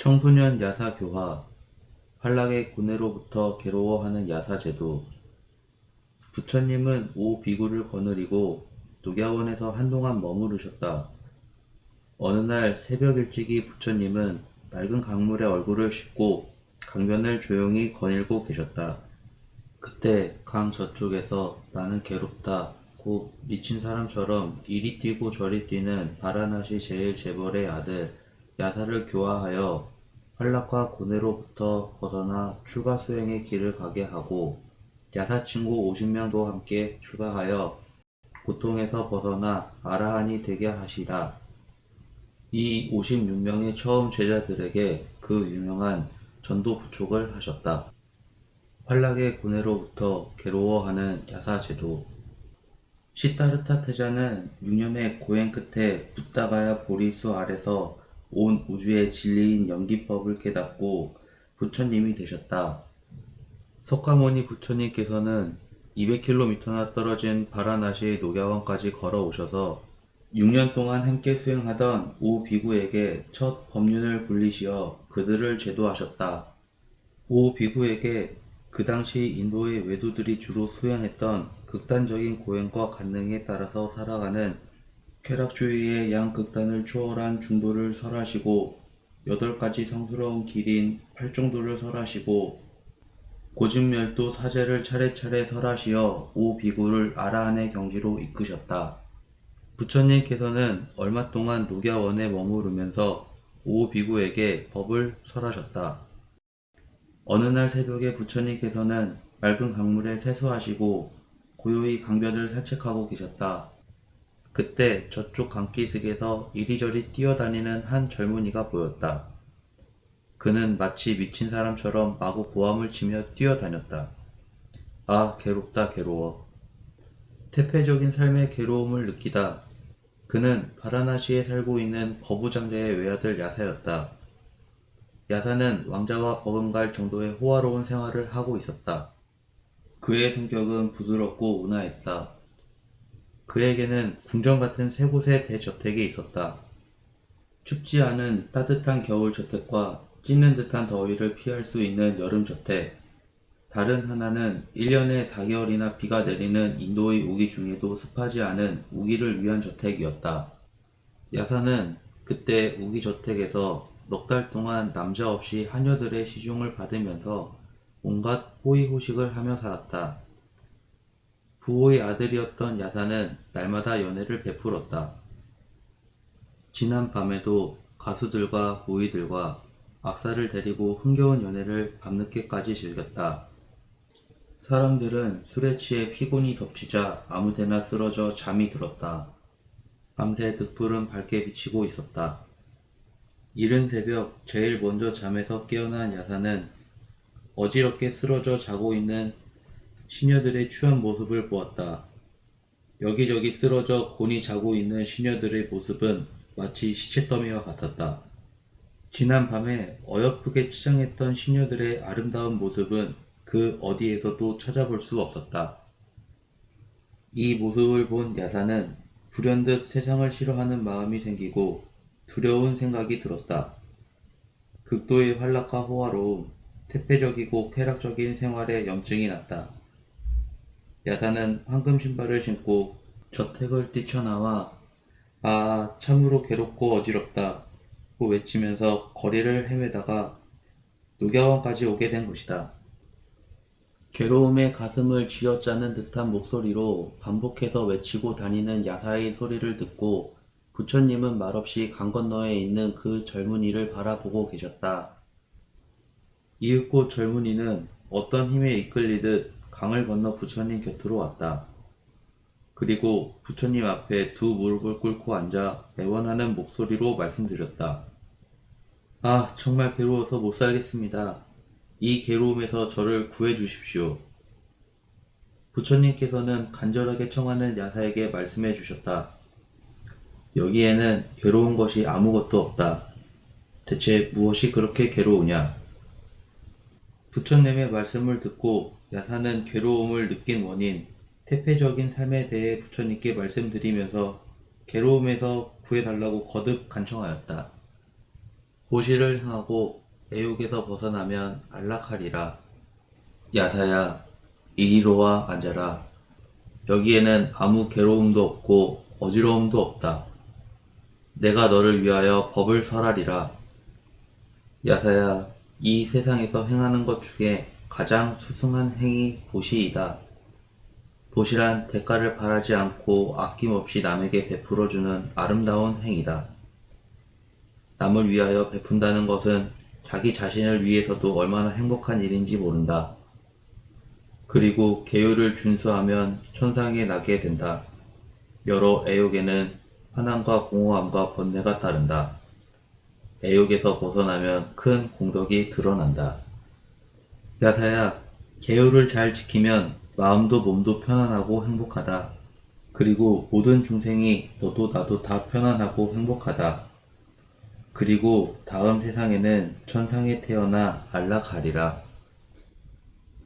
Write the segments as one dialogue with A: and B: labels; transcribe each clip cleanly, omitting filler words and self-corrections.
A: 청소년 야사 교화, 환락의 고뇌로부터 괴로워하는 야사 제도. 부처님은 오 비구를 거느리고 녹야원에서 한동안 머무르셨다. 어느 날 새벽 일찍이 부처님은 맑은 강물에 얼굴을 씻고 강변을 조용히 거닐고 계셨다. 그때 강 저쪽에서 나는 괴롭다 고 미친 사람처럼 이리 뛰고 저리 뛰는 바라나시 제일 재벌의 아들 야사를 교화하여 환락과 고뇌로부터 벗어나 출가 수행의 길을 가게 하고, 야사 친구 50명도 함께 출가하여 고통에서 벗어나 아라한이 되게 하시다. 이 56명의 처음 제자들에게 그 유명한 전도 부촉을 하셨다. 환락의 고뇌로부터 괴로워하는 야사 제도. 시타르타 태자는 6년의 고행 끝에 붓다가야 보리수 아래서 온 우주의 진리인 연기법을 깨닫고 부처님이 되셨다. 석가모니 부처님께서는 200km나 떨어진 바라나시의 녹야원까지 걸어오셔서 6년 동안 함께 수행하던 오 비구에게 첫 법륜을 굴리시어 그들을 제도하셨다. 오 비구에게 그 당시 인도의 외도들이 주로 수행했던 극단적인 고행과 관능에 따라서 살아가는 쾌락주의의 양극단을 초월한 중도를 설하시고, 8가지 성스러운 길인 팔정도를 설하시고, 고진멸도 사제를 차례차례 설하시어 오 비구를 아라한의 경지로 이끄셨다. 부처님께서는 얼마 동안 녹야원에 머무르면서 오 비구에게 법을 설하셨다. 어느 날 새벽에 부처님께서는 맑은 강물에 세수하시고 고요히 강변을 산책하고 계셨다. 그때 저쪽 강기슭에서 이리저리 뛰어다니는 한 젊은이가 보였다. 그는 마치 미친 사람처럼 마구 고함을 치며 뛰어다녔다. 아, 괴롭다, 괴로워. 태폐적인 삶의 괴로움을 느끼다. 그는 바라나시에 살고 있는 거부장자의 외아들 야사였다. 야사는 왕자와 버금갈 정도의 호화로운 생활을 하고 있었다. 그의 성격은 부드럽고 온화했다. 그에게는 궁전 같은 세 곳의 대저택이 있었다. 춥지 않은 따뜻한 겨울 저택과 찌는 듯한 더위를 피할 수 있는 여름 저택, 다른 하나는 1년에 4개월이나 비가 내리는 인도의 우기 중에도 습하지 않은 우기를 위한 저택이었다. 야사는 그때 우기 저택에서 넉 달 동안 남자 없이 하녀들의 시중을 받으면서 온갖 호의호식을 하며 살았다. 부호의 아들이었던 야사는 날마다 연애를 베풀었다. 지난 밤에도 가수들과 고이들과 악사를 데리고 흥겨운 연애를 밤늦게까지 즐겼다. 사람들은 술에 취해 피곤이 덮치자 아무데나 쓰러져 잠이 들었다. 밤새 득불은 밝게 비치고 있었다. 이른 새벽 제일 먼저 잠에서 깨어난 야사는 어지럽게 쓰러져 자고 있는 시녀들의 추한 모습을 보았다. 여기저기 쓰러져 곤히 자고 있는 시녀들의 모습은 마치 시체더미와 같았다. 지난 밤에 어여쁘게 치장했던 시녀들의 아름다운 모습은 그 어디에서도 찾아볼 수 없었다. 이 모습을 본 야사는 불현듯 세상을 싫어하는 마음이 생기고 두려운 생각이 들었다. 극도의 활락과 호화로움, 태폐적이고 쾌락적인 생활에 염증이 났다. 야사는 황금 신발을 신고 저택을 뛰쳐나와 아, 참으로 괴롭고 어지럽다 고 외치면서 거리를 헤매다가 녹야원까지 오게 된 것이다. 괴로움에 가슴을 쥐어짜는 듯한 목소리로 반복해서 외치고 다니는 야사의 소리를 듣고 부처님은 말없이 강 건너에 있는 그 젊은이를 바라보고 계셨다. 이윽고 젊은이는 어떤 힘에 이끌리듯 강을 건너 부처님 곁으로 왔다. 그리고 부처님 앞에 두 무릎을 꿇고 앉아 애원하는 목소리로 말씀드렸다. 아, 정말 괴로워서 못 살겠습니다. 이 괴로움에서 저를 구해 주십시오. 부처님께서는 간절하게 청하는 야사에게 말씀해 주셨다. 여기에는 괴로운 것이 아무것도 없다. 대체 무엇이 그렇게 괴로우냐? 부처님의 말씀을 듣고 야사는 괴로움을 느낀 원인, 태폐적인 삶에 대해 부처님께 말씀드리면서 괴로움에서 구해달라고 거듭 간청하였다. 보시를 향하고 애욕에서 벗어나면 안락하리라. 야사야, 이리로 와 앉아라. 여기에는 아무 괴로움도 없고 어지러움도 없다. 내가 너를 위하여 법을 설하리라. 야사야, 이 세상에서 행하는 것 중에 가장 수승한 행위 보시이다. 보시란 대가를 바라지 않고 아낌없이 남에게 베풀어주는 아름다운 행위다. 남을 위하여 베푼다는 것은 자기 자신을 위해서도 얼마나 행복한 일인지 모른다. 그리고 계율을 준수하면 천상에 나게 된다. 여러 애욕에는 화난과 공허함과 번뇌가 따른다. 애욕에서 벗어나면 큰 공덕이 드러난다. 야사야, 계율을 잘 지키면 마음도 몸도 편안하고 행복하다. 그리고 모든 중생이 너도 나도 다 편안하고 행복하다. 그리고 다음 세상에는 천상에 태어나 안락하리라.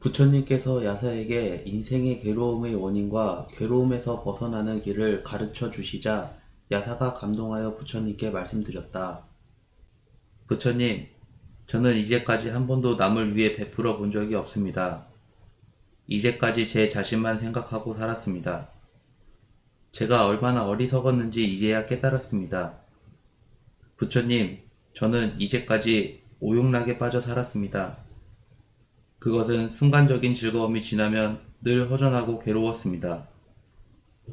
A: 부처님께서 야사에게 인생의 괴로움의 원인과 괴로움에서 벗어나는 길을 가르쳐 주시자 야사가 감동하여 부처님께 말씀드렸다. 부처님, 저는 이제까지 한 번도 남을 위해 베풀어 본 적이 없습니다. 이제까지 제 자신만 생각하고 살았습니다. 제가 얼마나 어리석었는지 이제야 깨달았습니다. 부처님, 저는 이제까지 오용락에 빠져 살았습니다. 그것은 순간적인 즐거움이 지나면 늘 허전하고 괴로웠습니다.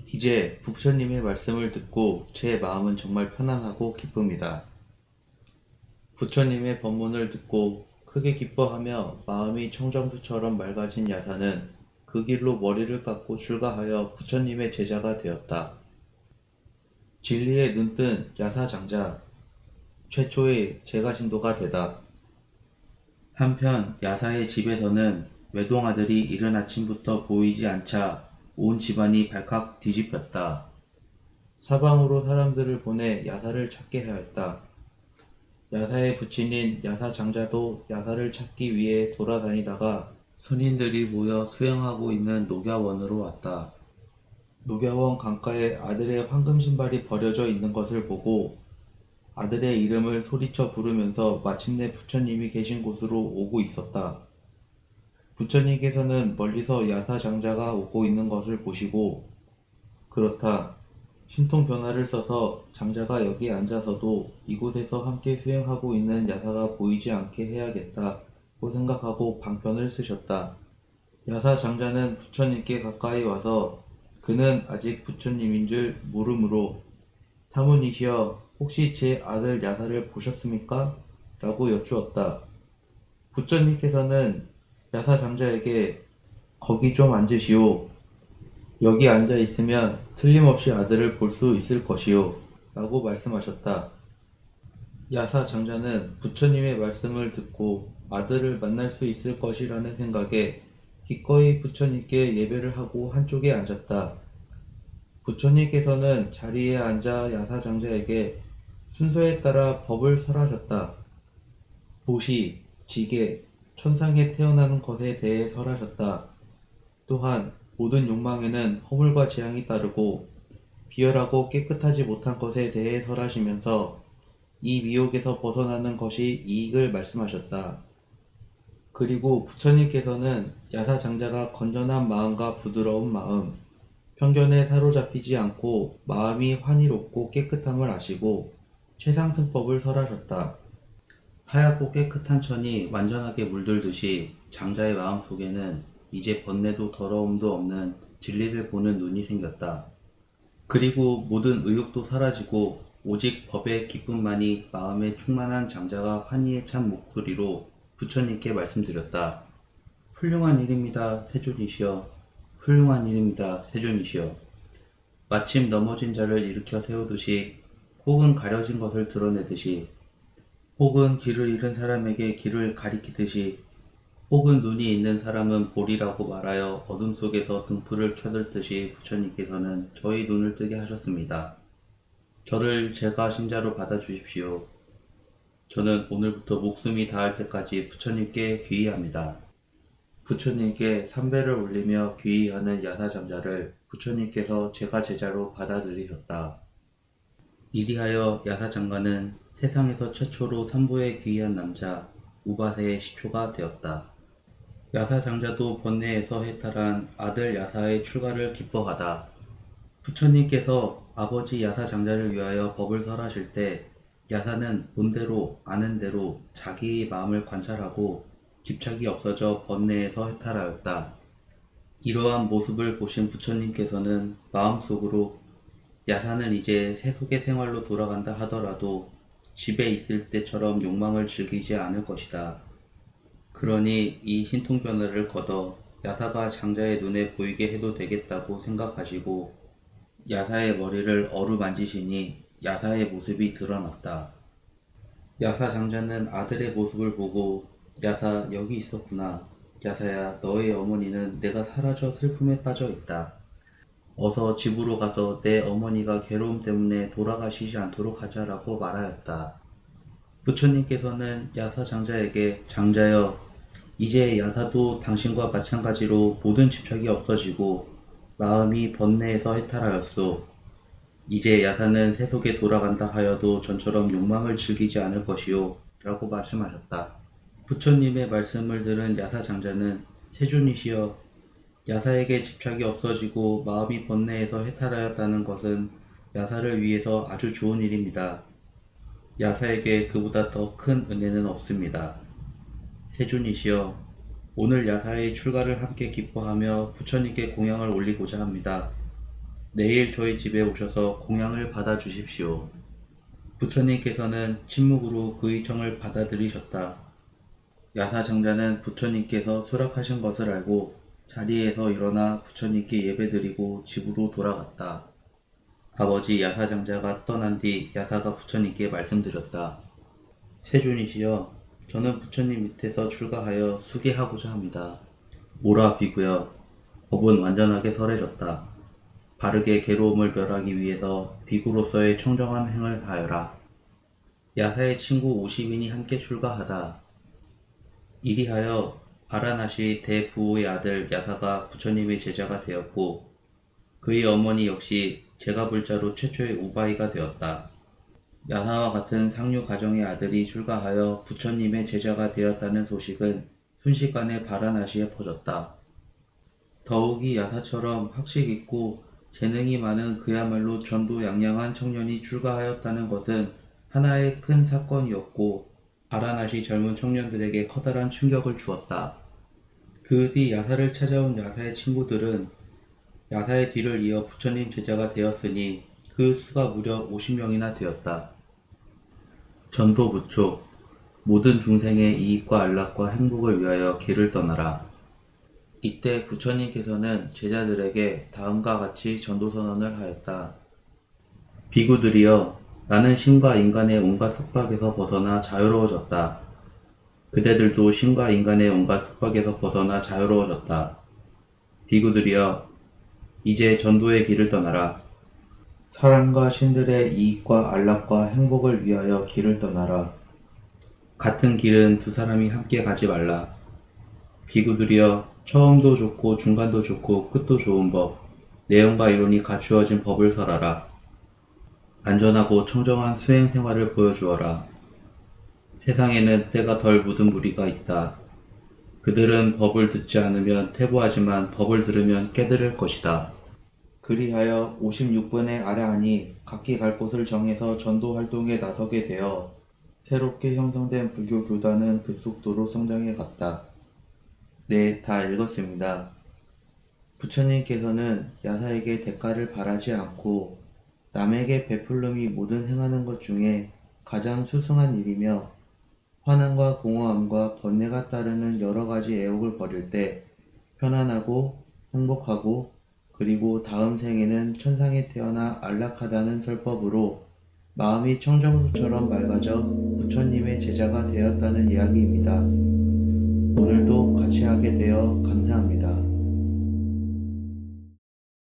A: 이제 부처님의 말씀을 듣고 제 마음은 정말 편안하고 기쁩니다. 부처님의 법문을 듣고 크게 기뻐하며 마음이 청정수처럼 맑아진 야사는 그 길로 머리를 깎고 출가하여 부처님의 제자가 되었다. 진리에 눈뜬 야사장자, 최초의 제가신도가 되다. 한편 야사의 집에서는 외동아들이 이른 아침부터 보이지 않자 온 집안이 발칵 뒤집혔다. 사방으로 사람들을 보내 야사를 찾게 하였다. 야사의 부친인 야사장자도 야사를 찾기 위해 돌아다니다가 선인들이 모여 수영하고 있는 녹야원으로 왔다. 녹야원 강가에 아들의 황금 신발이 버려져 있는 것을 보고 아들의 이름을 소리쳐 부르면서 마침내 부처님이 계신 곳으로 오고 있었다. 부처님께서는 멀리서 야사장자가 오고 있는 것을 보시고 그렇다. 신통 변화를 써서 장자가 여기 앉아서도 이곳에서 함께 수행하고 있는 야사가 보이지 않게 해야겠다고 생각하고 방편을 쓰셨다. 야사 장자는 부처님께 가까이 와서 그는 아직 부처님인 줄 모르므로 타문이시여 혹시 제 아들 야사를 보셨습니까? 라고 여쭈었다. 부처님께서는 야사 장자에게 거기 좀 앉으시오. 여기 앉아 있으면 틀림없이 아들을 볼 수 있을 것이요. 라고 말씀하셨다. 야사 장자는 부처님의 말씀을 듣고 아들을 만날 수 있을 것이라는 생각에 기꺼이 부처님께 예배를 하고 한쪽에 앉았다. 부처님께서는 자리에 앉아 야사 장자에게 순서에 따라 법을 설하셨다. 보시, 지계, 천상에 태어나는 것에 대해 설하셨다. 또한 모든 욕망에는 허물과 재앙이 따르고 비열하고 깨끗하지 못한 것에 대해 설하시면서 이 미혹에서 벗어나는 것이 이익을 말씀하셨다. 그리고 부처님께서는 야사장자가 건전한 마음과 부드러운 마음, 편견에 사로잡히지 않고 마음이 환희롭고 깨끗함을 아시고 최상승법을 설하셨다. 하얗고 깨끗한 천이 완전하게 물들듯이 장자의 마음속에는 이제 번뇌도 더러움도 없는 진리를 보는 눈이 생겼다. 그리고 모든 의욕도 사라지고 오직 법의 기쁨만이 마음에 충만한 장자가 환희에 찬 목소리로 부처님께 말씀드렸다. 훌륭한 일입니다, 세존이시여. 훌륭한 일입니다, 세존이시여. 마침 넘어진 자를 일으켜 세우듯이 혹은 가려진 것을 드러내듯이 혹은 길을 잃은 사람에게 길을 가리키듯이 혹은 눈이 있는 사람은 보리라고 말하여 어둠 속에서 등불을 켜들듯이 부처님께서는 저희 눈을 뜨게 하셨습니다. 저를 제가 신자로 받아주십시오. 저는 오늘부터 목숨이 닿을 때까지 부처님께 귀의합니다. 부처님께 삼배를 올리며 귀의하는 야사장자를 부처님께서 제가 제자로 받아들이셨다. 이리하여 야사장가는 세상에서 최초로 산보에 귀의한 남자 우바세의 시초가 되었다. 야사장자도 번뇌에서 해탈한 아들 야사의 출가를 기뻐하다. 부처님께서 아버지 야사장자를 위하여 법을 설하실 때 야사는 본대로 아는 대로 자기의 마음을 관찰하고 집착이 없어져 번뇌에서 해탈하였다. 이러한 모습을 보신 부처님께서는 마음속으로 야사는 이제 세속의 생활로 돌아간다 하더라도 집에 있을 때처럼 욕망을 즐기지 않을 것이다. 그러니 이 신통변화를 거둬 야사가 장자의 눈에 보이게 해도 되겠다고 생각하시고 야사의 머리를 어루만지시니 야사의 모습이 드러났다. 야사 장자는 아들의 모습을 보고 야사 여기 있었구나. 야사야 너의 어머니는 내가 사라져 슬픔에 빠져 있다. 어서 집으로 가서 내 어머니가 괴로움 때문에 돌아가시지 않도록 하자라고 말하였다. 부처님께서는 야사 장자에게 장자여 이제 야사도 당신과 마찬가지로 모든 집착이 없어지고 마음이 번뇌에서 해탈하였소. 이제 야사는 세속에 돌아간다 하여도 전처럼 욕망을 즐기지 않을 것이요 라고 말씀하셨다. 부처님의 말씀을 들은 야사 장자는 세존이시여 야사에게 집착이 없어지고 마음이 번뇌에서 해탈하였다는 것은 야사를 위해서 아주 좋은 일입니다. 야사에게 그보다 더 큰 은혜는 없습니다. 세존이시여 오늘 야사의 출가를 함께 기뻐하며 부처님께 공양을 올리고자 합니다. 내일 저희 집에 오셔서 공양을 받아주십시오. 부처님께서는 침묵으로 그의 청을 받아들이셨다. 야사 장자는 부처님께서 수락하신 것을 알고 자리에서 일어나 부처님께 예배드리고 집으로 돌아갔다. 아버지 야사 장자가 떠난 뒤 야사가 부처님께 말씀드렸다. 세존이시여, 저는 부처님 밑에서 출가하여 수계하고자 합니다. 오라 비구여, 법은 완전하게 설해졌다. 바르게 괴로움을 멸하기 위해서 비구로서의 청정한 행을 하여라. 야사의 친구 50인이 함께 출가하다. 이리하여 바라나시 대부호의 아들 야사가 부처님의 제자가 되었고 그의 어머니 역시 제가불자로 최초의 우바이가 되었다. 야사와 같은 상류 가정의 아들이 출가하여 부처님의 제자가 되었다는 소식은 순식간에 바라나시에 퍼졌다. 더욱이 야사처럼 학식 있고 재능이 많은 그야말로 전도양양한 청년이 출가하였다는 것은 하나의 큰 사건이었고 바라나시 젊은 청년들에게 커다란 충격을 주었다. 그 뒤 야사를 찾아온 야사의 친구들은 야사의 뒤를 이어 부처님 제자가 되었으니 그 수가 무려 50명이나 되었다. 전도부초 모든 중생의 이익과 안락과 행복을 위하여 길을 떠나라. 이때 부처님께서는 제자들에게 다음과 같이 전도선언을 하였다. 비구들이여, 나는 신과 인간의 온갖 속박에서 벗어나 자유로워졌다. 그대들도 신과 인간의 온갖 속박에서 벗어나 자유로워졌다. 비구들이여, 이제 전도의 길을 떠나라. 사람과 신들의 이익과 안락과 행복을 위하여 길을 떠나라. 같은 길은 두 사람이 함께 가지 말라. 비구들이여, 처음도 좋고 중간도 좋고 끝도 좋은 법, 내용과 이론이 갖추어진 법을 설하라. 안전하고 청정한 수행 생활을 보여주어라. 세상에는 때가 덜 묻은 무리가 있다. 그들은 법을 듣지 않으면 퇴보하지만 법을 들으면 깨달을 것이다. 그리하여 56번의 아라한이 각기 갈 곳을 정해서 전도 활동에 나서게 되어 새롭게 형성된 불교 교단은 급속도로 성장해 갔다. 네, 다 읽었습니다. 부처님께서는 야사에게 대가를 바라지 않고 남에게 베풀름이 모든 행하는 것 중에 가장 수승한 일이며 화난과 공허함과 번뇌가 따르는 여러 가지 애욕을 버릴 때 편안하고 행복하고 그리고 다음 생에는 천상에 태어나 안락하다는 설법으로 마음이 청정수처럼 맑아져 부처님의 제자가 되었다는 이야기입니다. 오늘도 같이 하게 되어 감사합니다.